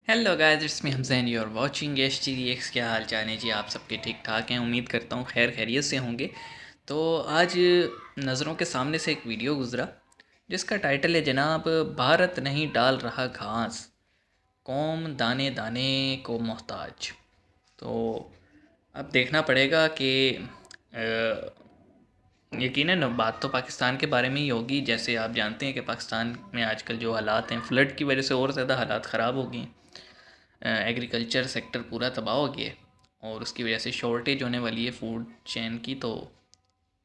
Hello guys, it's me Hamzain, you are watching H T D X. क्या हाल चाल है जी? आप सबके ठीक ठाक हैं? उम्मीद करता हूँ खैर खैरियत से होंगे। तो आज नज़रों के सामने से एक वीडियो गुजरा जिसका टाइटल है जनाब, भारत नहीं डाल रहा घास, कौम दाने दाने को मोहताज। तो अब देखना पड़ेगा कि यकीनन बात तो पाकिस्तान के बारे में ही होगी। जैसे आप जानते हैं कि पाकिस्तान में आजकल जो हालात हैं, फ्लड की वजह से और ज़्यादा हालात ख़राब हो गए हैं। एग्रीकल्चर सेक्टर पूरा तबाह हो गया है और उसकी वजह से शॉर्टेज होने वाली है फूड चेन की। तो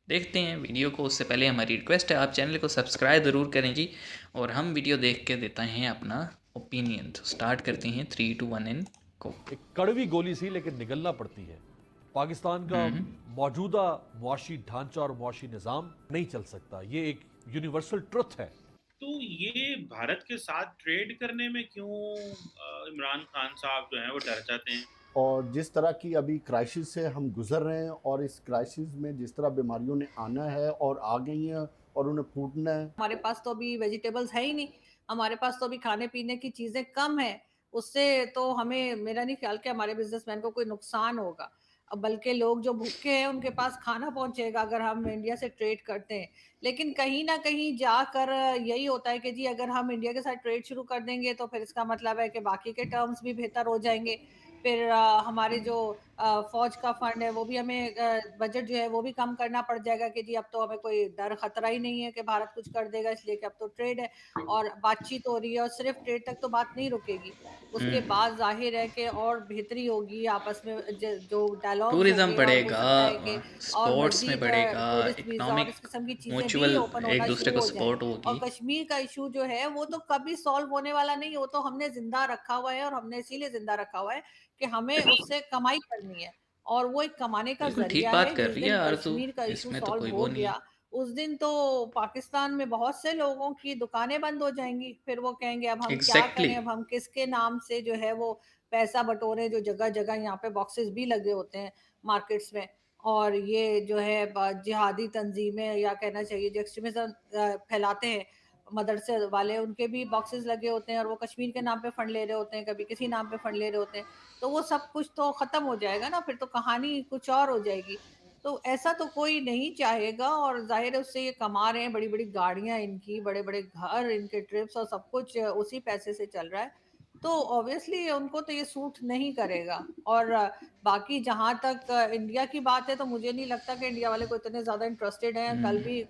देखते हैं वीडियो को। उससे पहले हमारी रिक्वेस्ट है, आप चैनल को सब्सक्राइब ज़रूर करें जी। और हम वीडियो देख के देते हैं अपना ओपिनियन। तो स्टार्ट करते हैं, 3 2 1 एंड गो। एक कड़वी गोली सी लेकिन निगलना पड़ती है। पाकिस्तान का मौजूदा मुआशी ढांचा और मुआशी निज़ाम नहीं चल सकता, ये एक यूनिवर्सल ट्रुथ है। तो ये भारत के साथ ट्रेड करने में क्यों इमरान खान साहब जो हैं वो डर जाते हैं? और जिस तरह की अभी क्राइसिस से हम गुजर रहे हैं और इस क्राइसिस में जिस तरह बीमारियों ने आना है और आ गई हैं और उन्हें फूटना है। हमारे पास तो अभी वेजिटेबल्स है ही नहीं, हमारे पास तो अभी खाने-पीने की चीज़ें कम हैं, उससे तो हमें मेरा नहीं ख़्याल कि हमारे बिज़नेसमैन को कोई नुकसान होगा। बल्कि लोग जो भूखे हैं उनके पास खाना पहुँचेगा अगर हम इंडिया से ट्रेड करते हैं। लेकिन कहीं न कहीं जाकर यही होता है कि जी अगर हम इंडिया के साथ ट्रेड शुरू कर देंगे तो फिर इसका मतलब है कि बाकी के टर्म्स भी बेहतर हो जाएँगे। फिर हमारे जो फ़ौज का फंड है वो भी हमें बजट जो है वो भी कम करना पड़ जाएगा कि जी अब तो हमें कोई डर खतरा ही नहीं है कि भारत कुछ कर देगा, इसलिए कि अब तो ट्रेड है और बातचीत हो रही है और सिर्फ ट्रेड तक तो बात नहीं रुकेगी। उसके बाद ज़ाहिर है कि और बेहतरी होगी आपस में जो डायलॉग्स टूरिज़्म होंगे और हो बढ़ेगा, सकता है कि और स्पोर्ट्स में मज़ीद बढ़ेगा, टूरिस्ट वीज़ा और इकोनॉमिक इस किस्म की चीज़ें भी म्यूचुअल ओपन एक होना दूसरे शुरू को हो जाएँ। सपोर्ट और होगी। कश्मीर का इश्यू जो है वो तो कभी सॉल्व होने वाला नहीं है, वो तो हमने ज़िंदा रखा हुआ है और हमने इसीलिए ज़िंदा रखा हुआ है कि हमें उससे कमाई करनी है। और वो एक कमाने का बिल्कुल ठीक ज़रिया बात है। कर जिस रही है दिन आरज़ू, कश्मीर का इश्यू इसमें तो सॉल्व कोई वो हो नहीं है। गया, उस दिन तो पाकिस्तान में बहुत से लोगों की दुकानें बंद हो जाएँगी। फिर वो कहेंगे अब हम क्या एग्जैक्टली करें, अब हम किसके नाम से जो है वो पैसा बटोरें, जो जगह-जगह यहाँ पे बॉक्सेस भी लगे होते हैं मार्केट्स में। और ये जो है जिहादी तंज़ीमें या कहना चाहिए जो एक्सट्रीमिज़्म फैलाते हैं, मदरसे वाले उनके भी बॉक्सेस लगे होते हैं और वो कश्मीर के नाम पे फंड ले रहे होते हैं, कभी किसी नाम पे फंड ले रहे होते हैं। तो वो सब कुछ तो खत्म हो जाएगा ना, फिर तो कहानी कुछ और हो जाएगी। तो ऐसा तो कोई नहीं चाहेगा और ज़ाहिर है उससे ये कमा रहे हैं, बड़ी-बड़ी गाड़ियाँ इनकी, बड़े-बड़े घर, इनके ट्रिप्स और सब कुछ उसी पैसे से चल रहा है। तो ऑब्वियसली उनको तो ये सूट नहीं करेगा। और बाकी जहाँ तक इंडिया की बात है तो मुझे नहीं लगता कि इंडिया वाले को इतने ज़्यादा इंटरेस्टेड हैं। कल भी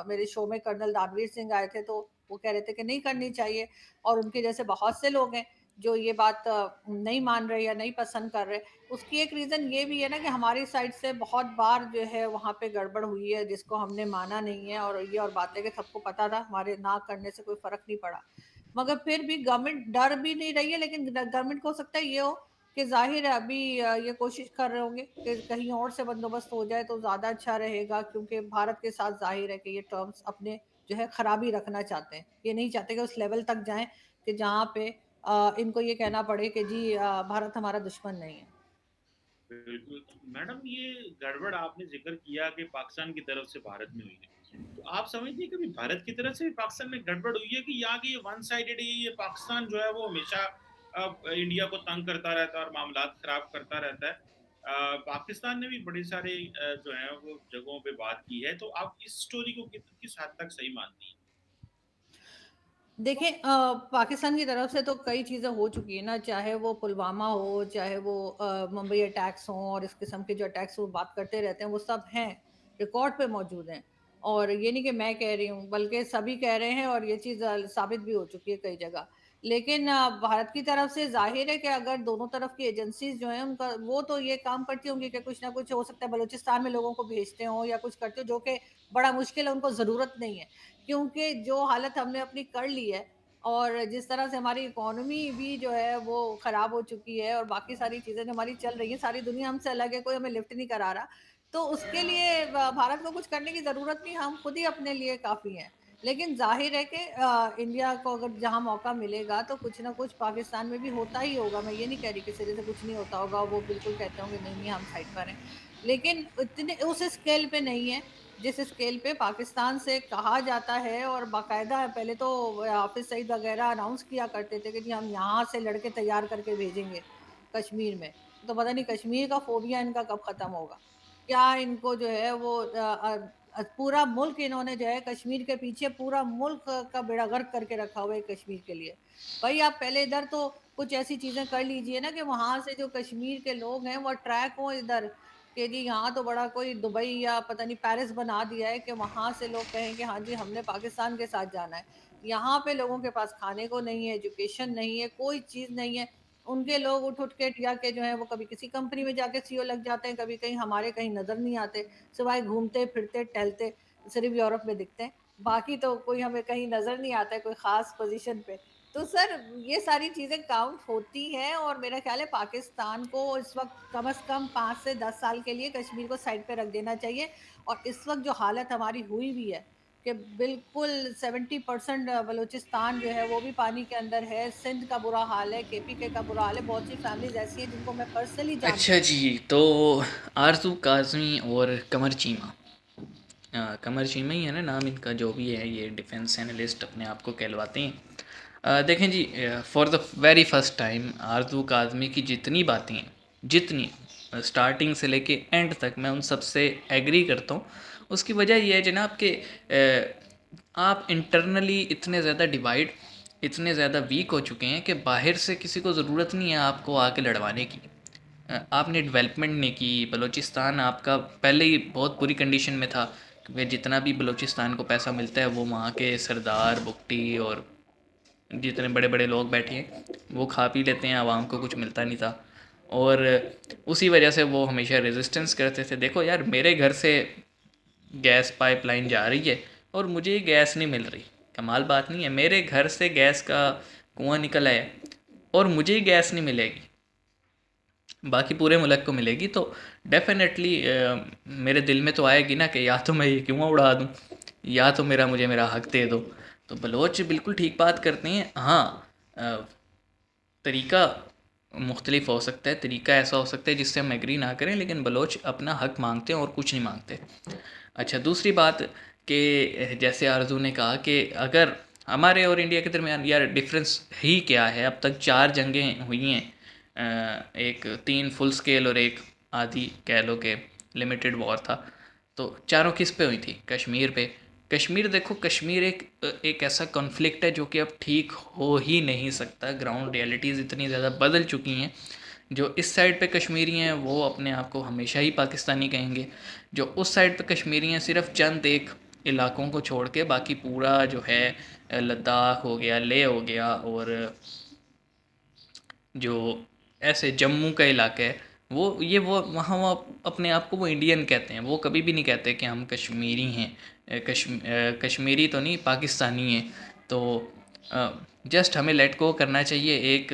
मेरे शो में कर्नल दानवीर सिंह आए थे तो वो कह रहे थे कि नहीं करनी चाहिए और उनके जैसे बहुत से लोग हैं जो ये बात नहीं मान रहे या नहीं पसंद कर रहे। उसकी एक रीज़न ये भी है ना कि हमारी साइड से बहुत बार जो है वहाँ पे गड़बड़ हुई है जिसको हमने माना नहीं है और ये और बात है कि सबको पता था, हमारे ना करने से कोई फ़र्क नहीं पड़ा। मगर फिर भी गवर्नमेंट डर भी नहीं रही है, लेकिन गवर्नमेंट को हो सकता है ये हो कि ज़ाहिर है अभी ये कोशिश कर रहे होंगे कि कहीं और से बंदोबस्त हो जाए तो ज़्यादा अच्छा रहेगा, क्योंकि भारत के साथ ज़ाहिर है कि ये टर्म्स अपने जो है खराबी रखना चाहते हैं। ये नहीं चाहते कि उस लेवल तक जाएँ कि जहाँ पे इनको ये कहना पड़े कि जी भारत हमारा दुश्मन नहीं है। बिल्कुल। मैडम, ये गड़बड़ आपने ज़िक्र किया कि पाकिस्तान की तरफ से भारत में हुई है। तो आप समझती हैं कभी भारत की तरफ से भी पाकिस्तान में गड़बड़ हुई है कि यहाँ की ये वन साइडेड है, ये पाकिस्तान जो है वो हमेशा इंडिया को तंग करता रहता है और मामलात ख़राब करता रहता है। पाकिस्तान ने भी बड़े सारे जो हैं वो जगहों पे बात की है, तो आप इस स्टोरी को किस हद तक सही मानती हैं? देखिए पाकिस्तान की तरफ से तो कई चीज़ें हो चुकी हैं ना, चाहे वो पुलवामा हो, चाहे वो मुंबई अटैक्स हों और इस किस्म के जो अटैक्स वो बात करते रहते हैं, वो सब हैं, रिकॉर्ड पे मौजूद हैं। और ये नहीं कि मैं कह रही हूँ, बल्कि सभी कह रहे हैं और ये चीज़ साबित भी हो चुकी है कई जगह। लेकिन भारत की तरफ से ज़ाहिर है कि अगर दोनों तरफ की एजेंसीज़ जो हैं, उनका वो तो ये काम करती होंगी कि कुछ ना कुछ हो सकता है बलूचिस्तान में लोगों को भेजते हों या कुछ करते हो, जो कि बड़ा मुश्किल है, उनको ज़रूरत नहीं है। क्योंकि जो हालत हमने अपनी कर ली है और जिस तरह से हमारी इकोनॉमी भी जो है वो खराब हो चुकी है और बाकी सारी चीज़ें जो हमारी चल रही हैं, सारी दुनिया हमसे अलग है, कोई हमें लिफ्ट नहीं करा रहा। तो उसके लिए भारत को कुछ करने की ज़रूरत नहीं, हम खुद ही अपने लिए काफ़ी हैं। लेकिन ज़ाहिर है कि इंडिया को अगर जहाँ मौका मिलेगा तो कुछ ना कुछ पाकिस्तान में भी होता ही होगा। मैं ये नहीं कह रही कि सिरे से कुछ नहीं होता होगा, वो बिल्कुल कहते होंगे नहीं, नहीं हम साइड पर हैं। लेकिन इतने उस स्केल पे नहीं है जिस स्केल पे पाकिस्तान से कहा जाता है और बाकायदा है, पहले तो हाफिज सईद वगैरह अनाउंस किया करते थे कि जी हम यहाँ से लड़के तैयार करके भेजेंगे कश्मीर में। तो पता नहीं कश्मीर का फोबिया इनका कब खत्म होगा। क्या इनको जो है वो पूरा मुल्क इन्होंने जो है कश्मीर के पीछे पूरा मुल्क का बेड़ा गर्क करके रखा हुआ है कश्मीर के लिए। भाई आप पहले इधर तो कुछ ऐसी चीजें कर लीजिए ना कि वहां से जो कश्मीर के लोग हैं वो अट्रैक्ट हो इधर, कि जी यहाँ तो बड़ा कोई दुबई या पता नहीं पेरिस बना दिया है कि वहां से लोग कहें कि हाँ जी हमने पाकिस्तान के साथ जाना है। यहाँ पे लोगों के पास खाने को नहीं है, एजुकेशन नहीं है, कोई चीज नहीं है। उनके लोग उठ उठ के या के जो है वो कभी किसी कंपनी में जाके सीईओ लग जाते हैं, कभी कहीं हमारे कहीं नजर नहीं आते, सिवाय घूमते फिरते टहलते सिर्फ यूरोप में दिखते हैं। बाकी तो कोई हमें कहीं नजर नहीं आता है कोई खास पोजीशन पे। तो सर ये सारी चीजें काउंट होती हैं और मेरा ख्याल है पाकिस्तान को इस वक्त कम से कम 5 से 10 साल के लिए कश्मीर को साइड पे रख देना चाहिए। और इस वक्त जो हालत हमारी हुई हुई है कि बिल्कुल 70% बलूचिस्तान जो है वो भी पानी के अंदर है, सिंध का बुरा हाल है, केपीके का बुरा हाल है, बहुत सी फैमिलीज ऐसी हैं जिनको मैं पर्सनली जानती अच्छा हूँ। जी, तो आरज़ू काज़मी और कमर चीमा, कमर चीमा ही है ना नाम इनका, जो भी है ये डिफेंस एनालिस्ट अपने आप को कहलवाते हैं। देखें जी, for the very first time Arzoo Kazmi की जितनी बातें हैं, जितनी स्टार्टिंग से लेके एंड तक, मैं उन सब से एग्री करता हूँ। उसकी वजह यह है जनाब कि आप इंटरनली इतने ज़्यादा डिवाइड, इतने ज़्यादा वीक हो चुके हैं कि बाहर से किसी को ज़रूरत नहीं है आपको आके लड़वाने की। आपने डेवलपमेंट नहीं की। बलूचिस्तान आपका पहले ही बहुत बुरी कंडीशन में था, क्योंकि जितना भी बलूचिस्तान को पैसा मिलता है वो वहाँ के सरदार, बुकटी और जितने बड़े बड़े लोग बैठे हैं वो खा पी लेते हैं, आवाम को कुछ मिलता नहीं था। और उसी वजह से वो हमेशा रेजिस्टेंस करते थे। देखो यार, मेरे घर से गैस पाइपलाइन जा रही है और मुझे गैस नहीं मिल रही, कमाल बात नहीं है। मेरे घर से गैस का कुआं निकला है और मुझे गैस नहीं मिलेगी, बाकी पूरे मुल्क को मिलेगी। तो डेफिनेटली मेरे दिल में तो आएगी ना कि या तो मैं ये क्यों उड़ा दूँ, या तो मुझे मेरा हक दे दो। तो बलोच बिल्कुल ठीक बात करते हैं। हाँ, तरीका मुख्तलिफ हो सकता है, तरीका ऐसा हो सकता है जिससे हम एग्री ना करें, लेकिन बलोच अपना हक मांगते हैं और कुछ नहीं मांगते। अच्छा, दूसरी बात कि जैसे आरजू ने कहा कि अगर हमारे और इंडिया के दरमियान यार डिफरेंस ही क्या है, अब तक 4 जंगें हुई हैं, एक 3 फुल स्केल और एक आधी कह लो कि लिमिटेड वॉर था। तो चारों किस पे हुई थी? कश्मीर पे। कश्मीर देखो, कश्मीर एक ऐसा कॉन्फ्लिक्ट है जो कि अब ठीक हो ही नहीं सकता। ग्राउंड रियलिटीज़ इतनी ज़्यादा बदल चुकी हैं। जो इस साइड पे कश्मीरी हैं वो अपने आप को हमेशा ही पाकिस्तानी कहेंगे, जो उस साइड पे कश्मीरी हैं सिर्फ चंद एक इलाकों को छोड़ के बाकी पूरा जो है लद्दाख हो गया, लेह हो गया, और जो ऐसे जम्मू का इलाका है वो वहाँ वो अपने आप को वो इंडियन कहते हैं। वो कभी भी नहीं कहते कि हम कश्मीरी हैं। कश्मीरी तो नहीं, पाकिस्तानी हैं। तो जस्ट हमें लेट गो करना चाहिए। एक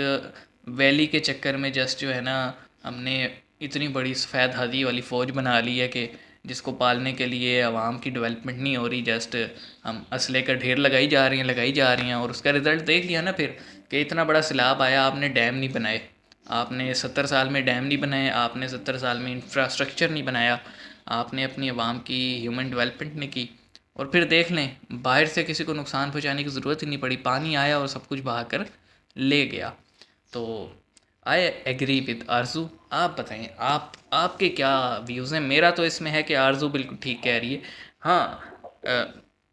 वैली के चक्कर में जस्ट जो है ना, हमने इतनी बड़ी सफ़ेद हादी वाली फ़ौज बना ली है कि जिसको पालने के लिए आवाम की डेवलपमेंट नहीं हो रही, जस्ट हम असले का ढेर लगाई जा रही हैं। और उसका रिज़ल्ट देख लिया ना फिर, कि इतना बड़ा सैलाब आया, आपने डैम नहीं बनाए, आपने 70 साल में डैम नहीं बनाए, आपने 70 साल में इंफ्रास्ट्रक्चर नहीं बनाया, आपने अपनी आवाम की ह्यूमन डेवलपमेंट नहीं की। और फिर देख लें, बाहर से किसी को नुकसान पहुंचाने की ज़रूरत ही नहीं पड़ी, पानी आया और सब कुछ बहा कर ले गया। तो आई एग्री विद आरजू। आप बताएं, आपके क्या व्यूज़ हैं? मेरा तो इसमें है कि आरजू बिल्कुल ठीक कह रही है। हाँ,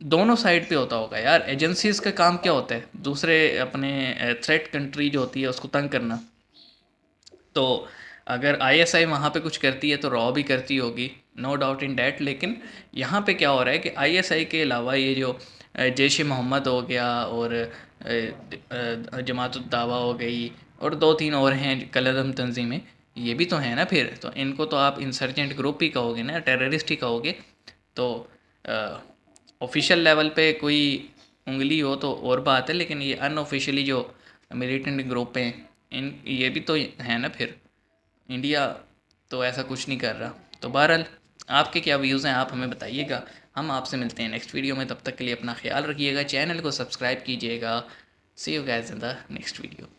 दोनों साइड पे होता होगा यार। एजेंसीज़ का काम क्या होता है? दूसरे अपने थ्रेट कंट्री जो होती है उसको तंग करना। तो अगर आईएसआई वहाँ पे कुछ करती है तो रॉ भी करती होगी, नो डाउट इन डैट। लेकिन यहाँ पे क्या हो रहा है कि आईएसआई के अलावा ये जो जैश ए मोहम्मद हो गया और जमात उद दावा हो गई और 2-3 और हैं कलदम तंजीमें, ये भी तो हैं ना। फिर तो इनको तो आप इंसर्जेंट ग्रुप ही कहोगे ना, टेररिस्ट ही कहोगे। तो ऑफिशियल लेवल पे कोई उंगली हो तो और बात है, लेकिन ये अनऑफिशियली जो मिलिटेंट ग्रुप हैं, ये भी तो है ना। फिर इंडिया तो ऐसा कुछ नहीं कर रहा। तो बहरहाल, आपके क्या व्यूज़ हैं आप हमें बताइएगा। हम आपसे मिलते हैं नेक्स्ट वीडियो में, तब तक के लिए अपना ख्याल रखिएगा, चैनल को सब्सक्राइब कीजिएगा। See you guys in the next video.